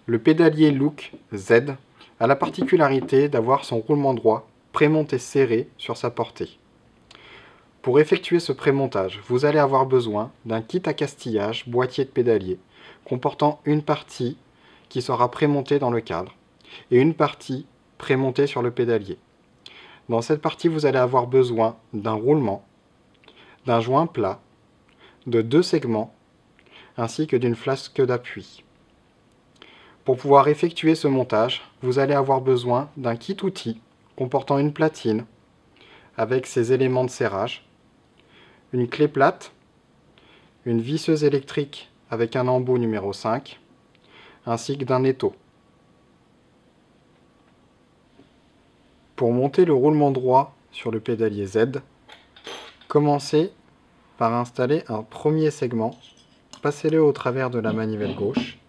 Le pédalier Look Z a la particularité d'avoir son roulement droit prémonté serré sur sa portée. Pour effectuer ce prémontage, vous allez avoir besoin d'un kit à castillage boîtier de pédalier comportant une partie qui sera prémontée dans le cadre et une partie prémontée sur le pédalier. Dans cette partie, vous allez avoir besoin d'un roulement, d'un joint plat, de 2 segments ainsi que d'une flasque d'appui. Pour pouvoir effectuer ce montage, vous allez avoir besoin d'un kit outil comportant une platine avec ses éléments de serrage, une clé plate, une visseuse électrique avec un embout numéro 5, ainsi que d'un étau. Pour monter le roulement droit sur le pédalier Z, commencez par installer un premier segment, passez-le au travers de la manivelle gauche,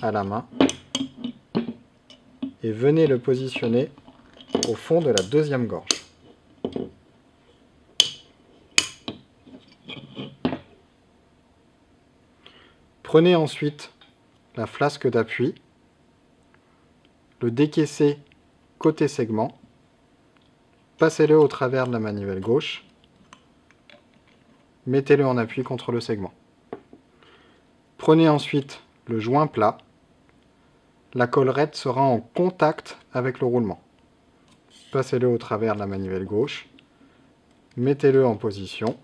à la main, et venez le positionner au fond de la deuxième gorge. Prenez ensuite la flasque d'appui, le décaissez côté segment, passez-le au travers de la manivelle gauche, mettez-le en appui contre le segment. Prenez ensuite le joint plat, la collerette sera en contact avec le roulement. Passez-le au travers de la manivelle gauche, mettez-le en position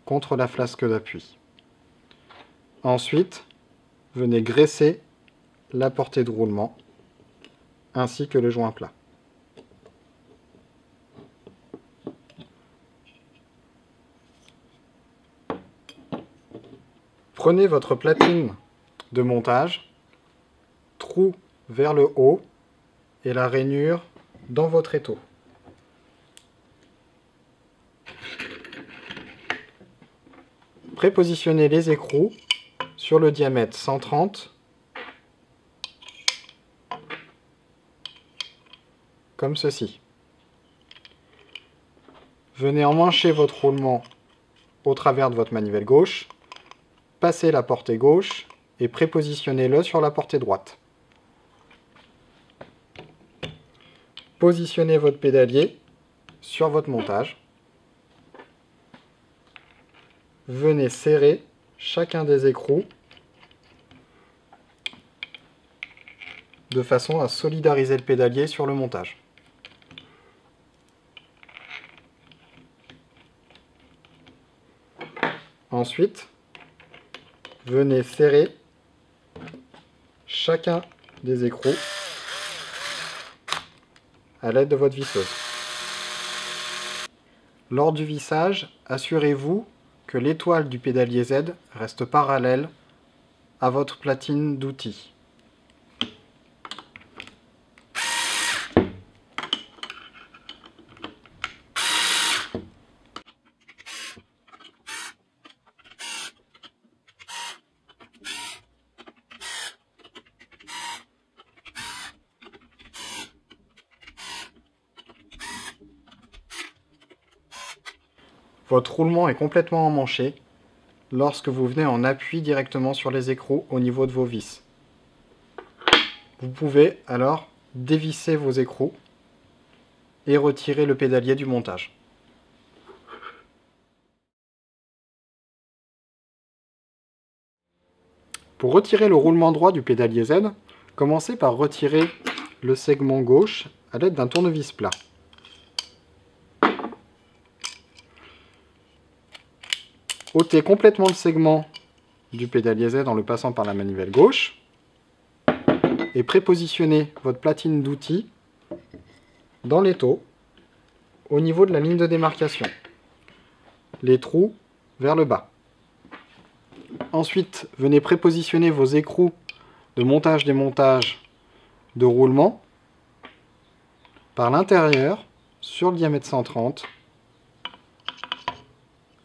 contre la flasque d'appui. Ensuite, venez graisser la portée de roulement ainsi que le joint plat. Prenez votre platine de montage, trou vers le haut et la rainure dans votre étau. Prépositionnez les écrous sur le diamètre 130, comme ceci. Venez emmancher votre roulement au travers de votre manivelle gauche, passez la portée gauche et prépositionnez-le sur la portée droite. Positionnez votre pédalier sur votre montage. Venez serrer chacun des écrous de façon à solidariser le pédalier sur le montage. Ensuite, venez serrer chacun des écrous à l'aide de votre visseuse. Lors du vissage, assurez-vous que l'étoile du pédalier Z reste parallèle à votre platine d'outils. Votre roulement est complètement emmanché lorsque vous venez en appui directement sur les écrous au niveau de vos vis. Vous pouvez alors dévisser vos écrous et retirer le pédalier du montage. Pour retirer le roulement droit du pédalier Z, commencez par retirer le segment gauche à l'aide d'un tournevis plat. Ôtez complètement le segment du pédalier Z en le passant par la manivelle gauche et prépositionnez votre platine d'outils dans l'étau au niveau de la ligne de démarcation, les trous vers le bas. Ensuite, venez prépositionner vos écrous de montage-démontage de roulement par l'intérieur sur le diamètre 130,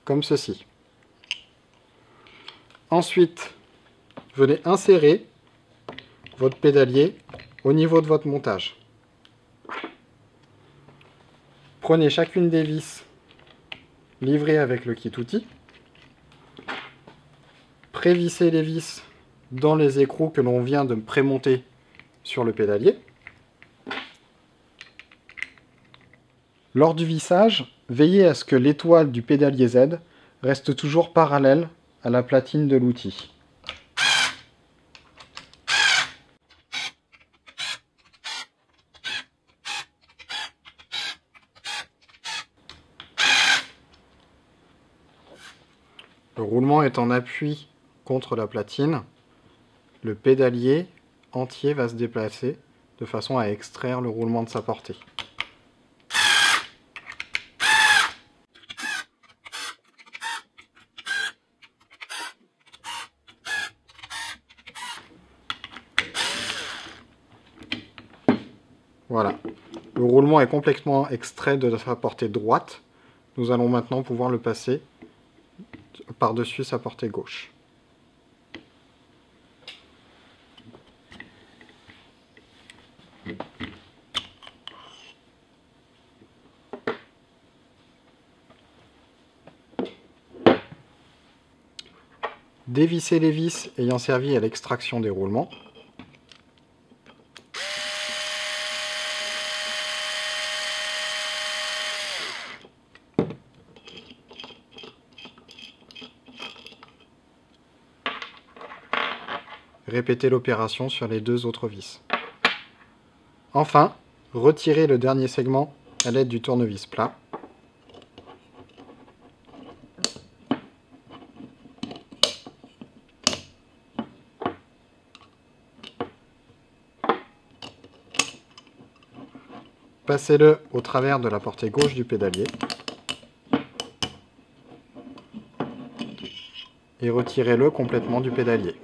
comme ceci. Ensuite, venez insérer votre pédalier au niveau de votre montage. Prenez chacune des vis livrées avec le kit outil, prévissez les vis dans les écrous que l'on vient de prémonter sur le pédalier. Lors du vissage, veillez à ce que l'étoile du pédalier Z reste toujours parallèle à la platine de l'outil. Le roulement est en appui contre la platine. Le pédalier entier va se déplacer de façon à extraire le roulement de sa portée. Voilà, le roulement est complètement extrait de sa portée droite. Nous allons maintenant pouvoir le passer par-dessus sa portée gauche. Dévissez les vis ayant servi à l'extraction des roulements. Répétez l'opération sur les deux autres vis. Enfin, retirez le dernier segment à l'aide du tournevis plat. Passez-le au travers de la portée gauche du pédalier et retirez-le complètement du pédalier.